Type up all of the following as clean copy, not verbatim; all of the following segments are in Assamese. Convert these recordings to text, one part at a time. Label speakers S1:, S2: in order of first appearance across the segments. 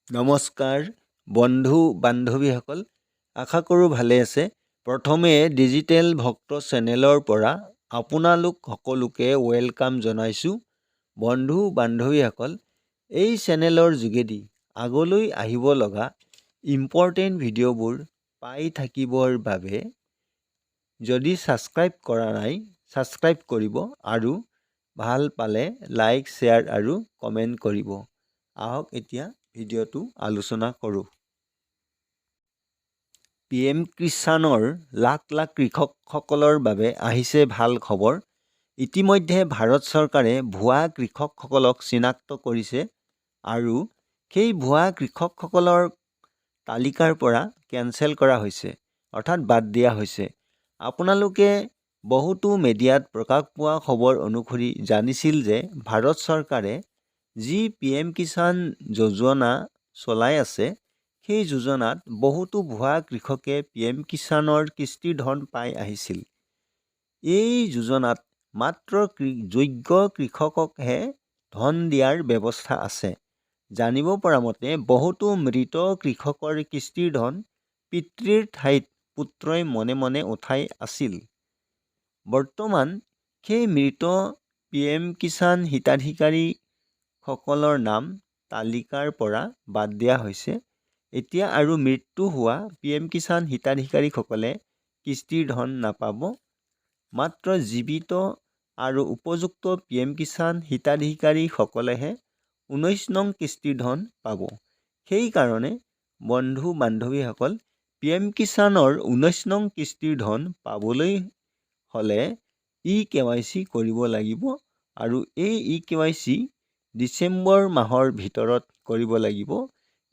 S1: নমস্কাৰ বন্ধু বান্ধৱীসকল, আশা কৰোঁ ভালে আছে। প্ৰথমে ডিজিটেল ভক্ত চেনেলৰ পৰা আপোনালোক সকলোকে ৱেলকাম জনাইছোঁ। বন্ধু বান্ধৱীসকল, এই চেনেলৰ যোগেদি আগলৈ আহিব লগা ইম্পৰ্টেণ্ট ভিডিঅ'বোৰ পাই থাকিবৰ বাবে যদি ছাবস্ক্ৰাইব কৰা নাই, ছাবস্ক্ৰাইব কৰিব আৰু ভাল পালে লাইক, শ্বেয়াৰ আৰু কমেণ্ট কৰিব। আহক এতিয়া ভিডিঅ'টো আলোচনা কৰোঁ। PM কিষাণৰ লাখ লাখ কৃষকসকলৰ বাবে আহিছে ভাল খবৰ। ইতিমধ্যে ভাৰত চৰকাৰে ভুৱা কৃষকসকলক চিনাক্ত কৰিছে আৰু সেই ভুৱা কৃষকসকলৰ তালিকাৰ পৰা কেনচেল কৰা হৈছে, অৰ্থাৎ বাদ দিয়া হৈছে। আপোনালোকে বহুতো মিডিয়াত প্ৰকাশ পোৱা খবৰ অনুসৰি জানিছিল যে ভাৰত চৰকাৰে যি PM কিষাণ যোজনা চলাই আছে, সেই যোজনাত বহুতো ভুৱা কৃষকে PM কিষাণৰ কিস্তিৰ ধন পাই আহিছিল। এই যোজনাত মাত্ৰ যোগ্য কৃষককহে ধন দিয়াৰ ব্যৱস্থা আছে। জানিব পৰা মতে বহুতো মৃত কৃষকৰ কিস্তিৰ ধন পিতৃৰ ঠাইত পুত্ৰই মনে মনে উঠাই আছিল। বৰ্তমান সেই মৃত PM কিষাণ হিতাধিকাৰীসকলৰ নাম তালিকাৰ পৰা বাদ দিয়া হৈছে। এতিয়া আৰু মৃত্যু হোৱা PM কিষাণ হিতাধিকাৰীসকলে কিস্তিৰ ধন নাপাব। মাত্ৰ জীৱিত আৰু উপযুক্ত PM কিষাণ হিতাধিকাৰীসকলেহে 19 নং কিস্তিৰ ধন পাব। সেইকাৰণে বন্ধু বান্ধৱীসকল, PM কিষাণৰ 19 নং কিস্তিৰ ধন পাবলৈ হ'লে eKYC কৰিব লাগিব আৰু এই eKYC ডিচেম্বৰ মাহৰ ভিতৰত কৰিব লাগিব।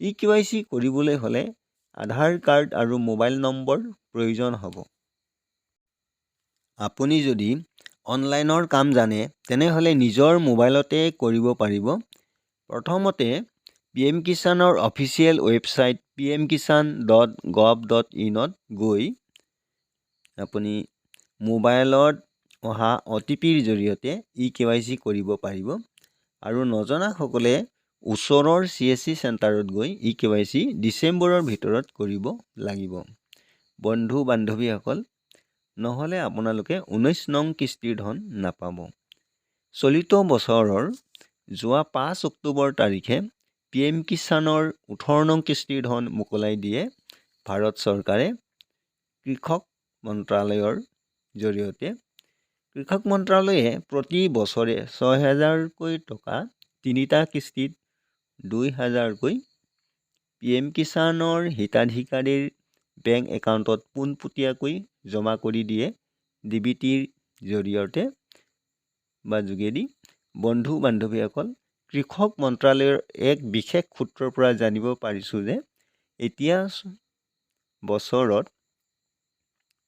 S1: eKYC কৰিবলৈ হ'লে আধাৰ কাৰ্ড আৰু মোবাইল নম্বৰ প্ৰয়োজন হ'ব। আপুনি যদি অনলাইনৰ কাম জানে তেনেহ'লে নিজৰ মোবাইলতে কৰিব পাৰিব। প্ৰথমতে PM কিষাণৰ অফিচিয়েল ৱেবছাইট pmkishan.gov.in ত গৈ আপুনি মোবাইলত অহা OTPৰ জৰিয়তে eKYC কৰিব পাৰিব আৰু নজনাসকলে ওচৰৰ CSC চেণ্টাৰত গৈ eKYC ডিচেম্বৰৰ ভিতৰত কৰিব লাগিব। বন্ধু বান্ধৱীসকল, নহ'লে আপোনালোকে 19 নং কিস্তিৰ ধন নাপাব। চলিত বছৰৰ যোৱা 5 অক্টোবৰ তাৰিখে PM কিষাণৰ 18 নং কিস্তিৰ ধন মোকলাই দিয়ে ভাৰত চৰকাৰে কৃষক মন্ত্ৰালয়ৰ জৰিয়তে। কৃষক মন্ত্ৰালয়ে প্ৰতি বছৰে 6,000কৈ টকা 3টা কিস্তিত 2,000কৈ PM কিষাণৰ হিতাধিকাৰীৰ বেংক একাউণ্টত পোনপটীয়াকৈ জমা কৰি দিয়ে DBTৰ জৰিয়তে বা যোগেদি। বন্ধু বান্ধৱীসকল, কৃষক মন্ত্ৰালয়ৰ এক বিশেষ সূত্ৰৰ পৰা জানিব পাৰিছোঁ যে এতিয়া বছৰত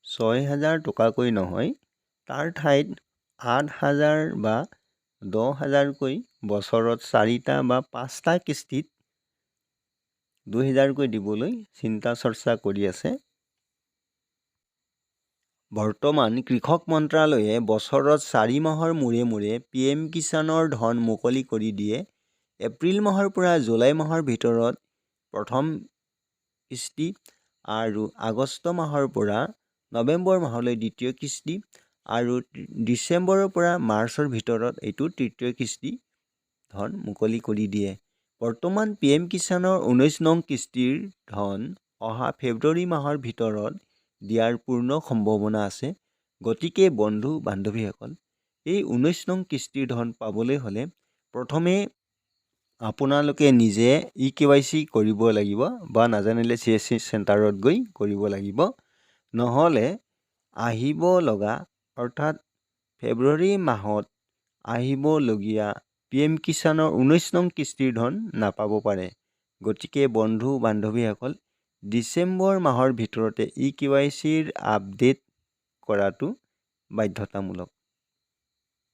S1: 6,000 টকাকৈ নহয়, তাৰ ঠাইত 8,000 বা 10,000কৈ বছৰত 4টা বা 5টা কিস্তিত 2,000কৈ দিবলৈ চিন্তা চৰ্চা কৰি আছে। বৰ্তমান কৃষক মন্ত্ৰালয়ে বছৰত 4 মাহৰ মূৰে মূৰে PM কিষাণৰ ধন মুকলি কৰি দিয়ে। এপ্ৰিল মাহৰ পৰা জুলাই মাহৰ ভিতৰত প্ৰথম কিস্তি আৰু আগষ্ট মাহৰ পৰা নৱেম্বৰ মাহলৈ দ্বিতীয় কিস্তি আৰু ডিচেম্বৰৰ পৰা মাৰ্চৰ ভিতৰত এইটো তৃতীয় কিস্তি ধন মুকলি কৰি দিয়ে। বৰ্তমান PM কিষাণৰ 19 নং কিস্তিৰ ধন অহা ফেব্ৰুৱাৰী মাহৰ ভিতৰত দিয়াৰ পূৰ্ণ সম্ভাৱনা আছে। গতিকে বন্ধু বান্ধৱীসকল, এই 19 নং কিস্তিৰ ধন পাবলৈ হ'লে প্ৰথমে আপোনালোকে নিজে eKYC কৰিব লাগিব বা নাজানিলে CSC চেণ্টাৰত গৈ কৰিব লাগিব। নহ'লে আহিব লগা অৰ্থাৎ ফেব্ৰুৱাৰী মাহত আহিবলগীয়া PM কিষাণৰ 19 নং কিস্তিৰ ধন নাপাব পাৰে। গতিকে বন্ধু বান্ধৱীসকল, ডিচেম্বৰ মাহৰ ভিতৰতে eKYCৰ আপডেট কৰাটো বাধ্যতামূলক।